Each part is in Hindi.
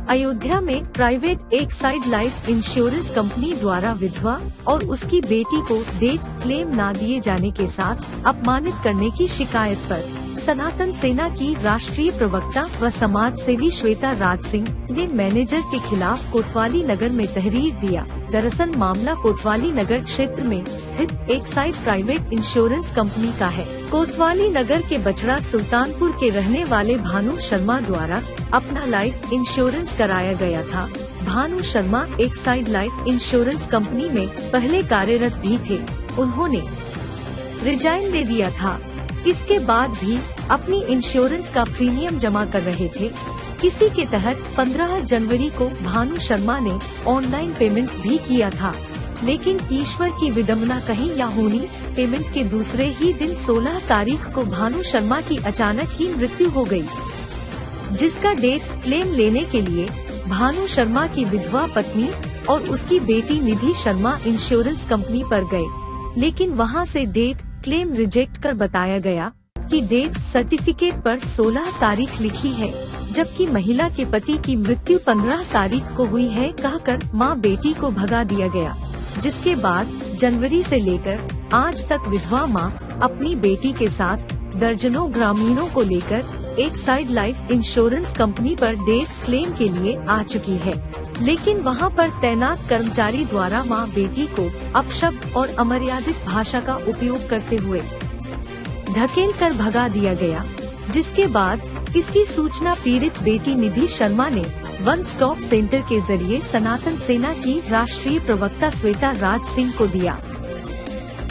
अयोध्या में private Exide life insurance company द्वारा विधवा और उसकी बेटी को डेथ क्लेम न दिए जाने के साथ अपमानित करने की शिकायत पर सनातन सेना की राष्ट्रीय प्रवक्ता व समाज सेवी श्वेता राज सिंह ने मैनेजर के खिलाफ कोतवाली नगर में तहरीर दिया। दरअसल मामला कोतवाली नगर क्षेत्र में स्थित एक्साइड प्राइवेट इंश्योरेंस कंपनी का है। कोतवाली नगर के बछड़ा सुल्तानपुर के रहने वाले भानु शर्मा द्वारा अपना लाइफ इंश्योरेंस कराया गया था। Bhanu Sharma Exide life insurance company में पहले कार्यरत भी थे। उन्होंने रिजाइन दे दिया था। इसके बाद भी अपनी इंश्योरेंस का प्रीमियम जमा कर रहे थे। इसी के तहत 15 जनवरी को भानु शर्मा ने ऑनलाइन पेमेंट भी किया था, लेकिन ईश्वर की विडंबना कहीं या होनी, पेमेंट के दूसरे ही दिन 16 तारीख को भानु शर्मा की अचानक ही मृत्यु हो गई, जिसका डेथ क्लेम लेने के लिए भानु शर्मा की विधवा पत्नी और उसकी बेटी निधि शर्मा इंश्योरेंस कंपनी पर गए, लेकिन वहां से डेथ क्लेम रिजेक्ट कर बताया गया कि डेथ सर्टिफिकेट पर 16 तारीख लिखी है, जबकि महिला के पति की मृत्यु 15 तारीख को हुई है कहकर मां बेटी को भगा दिया गया। जिसके बाद जनवरी से लेकर आज तक विधवा मां अपनी बेटी के साथ दर्जनों ग्रामीणों को लेकर एक्साइड लाइफ इंश्योरेंस कंपनी पर डेथ क्लेम के लिए आ चुकी है, लेकिन वहां पर तैनात कर्मचारी द्वारा मां बेटी को अपशब्द और अमर्यादित भाषा का उपयोग करते हुए धकेल कर भगा दिया गया। जिसके बाद इसकी सूचना पीड़ित बेटी निधि शर्मा ने वन स्टॉप सेंटर के जरिए सनातन सेना की राष्ट्रीय प्रवक्ता श्वेता राज सिंह को दिया।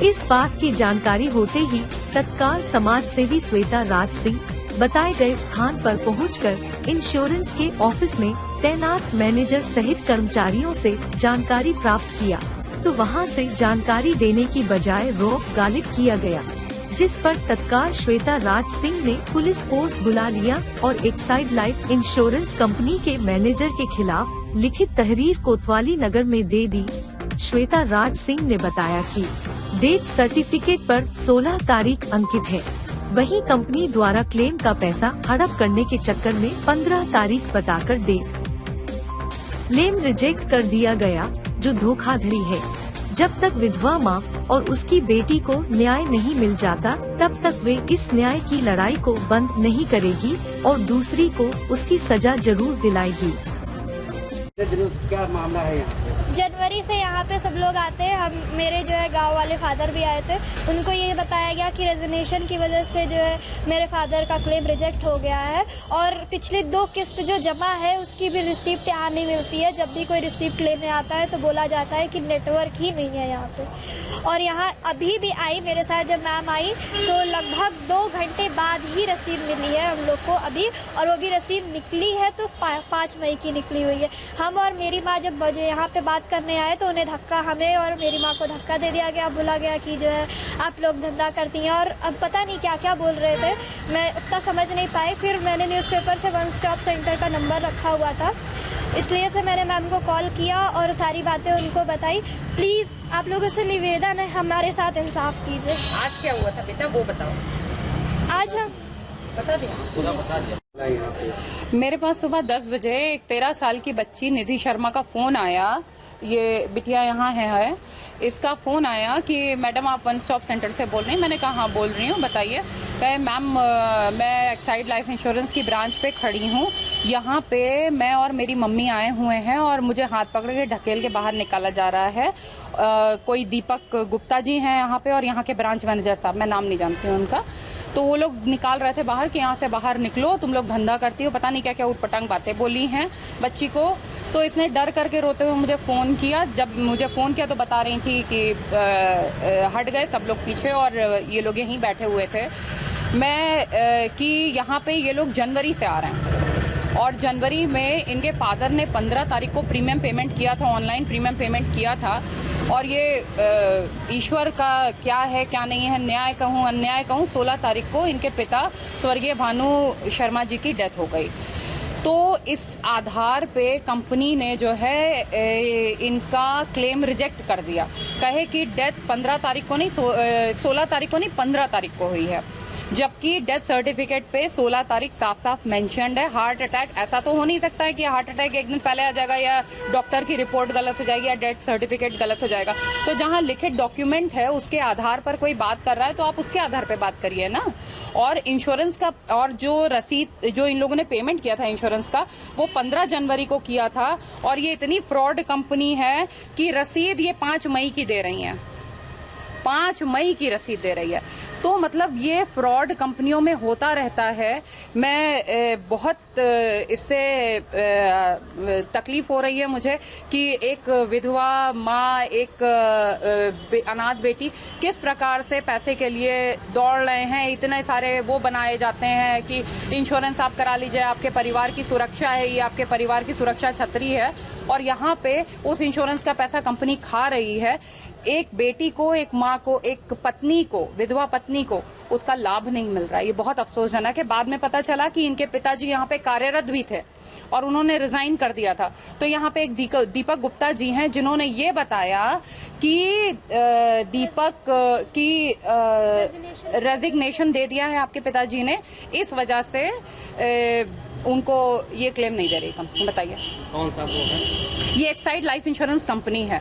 इस बात की जानकारी होते ही तत्काल समाज सेवी श्वेता राज सिंह बताए गए स्थान पर पहुंचकर इंश्योरेंस के ऑफिस में तैनात मैनेजर सहित कर्मचारियों से जानकारी प्राप्त किया, तो वहां से जानकारी देने की बजाय रोक गालिब किया गया, जिस पर तत्काल श्वेता राज सिंह ने पुलिस फोर्स बुला लिया और एक्साइड लाइफ इंश्योरेंस कंपनी के मैनेजर के खिलाफ लिखित तहरीर कोतवाली नगर में दे दी। श्वेता राज सिंह ने बताया कि डेथ सर्टिफिकेट पर 16 तारीख अंकित है, वहीं कंपनी द्वारा क्लेम का पैसा हड़प करने के चक्कर में 15 तारीख बताकर डेथ क्लेम रिजेक्ट कर दिया गया, जो धोखाधड़ी है। जब तक विधवा मां और उसकी बेटी को न्याय नहीं मिल जाता, तब तक वे इस न्याय की लड़ाई को बंद नहीं करेगी और दूसरी को उसकी सजा जरूर दिलाएगी। क्या मामला है यहाँ? जनवरी से यहाँ पे सब लोग आते हैं। हम मेरे जो है गांव वाले फादर भी आए थे, उनको ये बताया गया कि रेजिग्नेशन की वजह से जो है मेरे फादर का क्लेम रिजेक्ट हो गया है और पिछली 2 किस्त जो जमा है उसकी भी रिसिप्ट यहाँ नहीं मिलती है। जब भी कोई रिसिप्ट लेने आता है तो बोला जाता है कि नेटवर्क ही नहीं है यहाँ पे। और यहाँ अभी भी आई मेरे साथ जब मैम आई तो लगभग 2 घंटे बाद ही रसीद मिली है हम लोग को अभी, और वो भी रसीद निकली है तो 5 मई की निकली हुई है। हम और मेरी माँ जब यहाँ पे बात करने आए तो उन्हें धक्का, हमें और मेरी माँ को धक्का दे दिया गया। बोला गया कि जो है आप लोग धंधा करती हैं, और अब पता नहीं क्या क्या बोल रहे थे, मैं उतना समझ नहीं पाई। फिर मैंने न्यूज़पेपर से वन स्टॉप सेंटर का नंबर रखा हुआ था, इसलिए से मैंने मैम को कॉल किया और सारी बातें उनको बताई। प्लीज़ आप लोगों से निवेदन है, हमारे साथ इंसाफ कीजिए। आज क्या हुआ था बेटा, वो बताओ। आज हम बता दिया। मेरे पास सुबह 10 बजे एक 13 साल की बच्ची निधि शर्मा का फोन आया। ये बिटिया यहाँ है, इसका फोन आया कि मैडम आप वन स्टॉप सेंटर से बोल रही हैं। मैंने कहा हाँ बोल रही हूँ, बताइए। कहे मैम मैं एक्साइड लाइफ इंश्योरेंस की ब्रांच पे खड़ी हूँ, यहाँ पे मैं और मेरी मम्मी आए हुए हैं और मुझे हाथ पकड़ के ढकेल के बाहर निकाला जा रहा है। कोई दीपक गुप्ता जी हैं यहाँ पे और यहाँ के ब्रांच मैनेजर साहब, मैं नाम नहीं जानती हूँ उनका, तो वो लोग निकाल रहे थे बाहर कि यहाँ से बाहर निकलो, तुम लोग धंधा करती हो, पता नहीं क्या क्या उटपटांग बातें बोली हैं बच्ची को। तो इसने डर करके रोते हुए मुझे फ़ोन किया। जब मुझे फ़ोन किया तो बता रही थी कि हट गए सब लोग पीछे और ये लोग यहीं बैठे हुए थे। मैं कि यहाँ पे ये लोग जनवरी से आ रहे हैं और जनवरी में इनके फादर ने 15 तारीख को प्रीमियम पेमेंट किया था, ऑनलाइन प्रीमियम पेमेंट किया था। और ये ईश्वर का क्या है क्या नहीं है, न्याय कहूँ अन्याय कहूँ, 16 तारीख को इनके पिता स्वर्गीय भानु शर्मा जी की डेथ हो गई। तो इस आधार पे कंपनी ने जो है इनका क्लेम रिजेक्ट कर दिया। कहे कि डेथ 15 तारीख को नहीं, 16 तारीख को नहीं, 15 तारीख को हुई है। जबकि डेथ सर्टिफिकेट पे 16 तारीख साफ साफ मेंशन्ड है। हार्ट अटैक, ऐसा तो हो नहीं सकता है कि हार्ट अटैक एक दिन पहले आ जाएगा या डॉक्टर की रिपोर्ट गलत हो जाएगी या डेथ सर्टिफिकेट गलत हो जाएगा। तो जहां लिखित डॉक्यूमेंट है उसके आधार पर कोई बात कर रहा है तो आप उसके आधार पर बात करिए ना। और इंश्योरेंस का और जो रसीद जो इन लोगों ने पेमेंट किया था इंश्योरेंस का, वो 15 जनवरी को किया था। और ये इतनी फ्रॉड कंपनी है कि रसीद ये 5 मई की दे रही है, 5 मई की रसीद दे रही है। तो मतलब ये फ्रॉड कंपनियों में होता रहता है। मैं बहुत इससे तकलीफ हो रही है मुझे कि एक विधवा माँ, एक अनाथ बेटी किस प्रकार से पैसे के लिए दौड़ रहे हैं। इतने सारे वो बनाए जाते हैं कि इंश्योरेंस आप करा लीजिए, आपके परिवार की सुरक्षा है, ये आपके परिवार की सुरक्षा छतरी है। और यहाँ पे उस इंश्योरेंस का पैसा कंपनी खा रही है। एक बेटी को, एक माँ को, एक पत्नी को, विधवा पत्नी को उसका लाभ नहीं मिल रहा है। ये बहुत अफसोसजनक है। बाद में पता चला कि इनके पिताजी यहाँ पे कार्यरत भी थे और उन्होंने रिजाइन कर दिया था। तो यहाँ पे एक दीपक गुप्ता जी हैं जिन्होंने ये बताया कि दीपक की रेजिग्नेशन दे दिया है आपके पिताजी ने, इस वजह से उनको ये क्लेम नहीं दे रही कंपनी। बताइए कौन सा वो है? ये एक्साइड लाइफ इंश्योरेंस कंपनी है।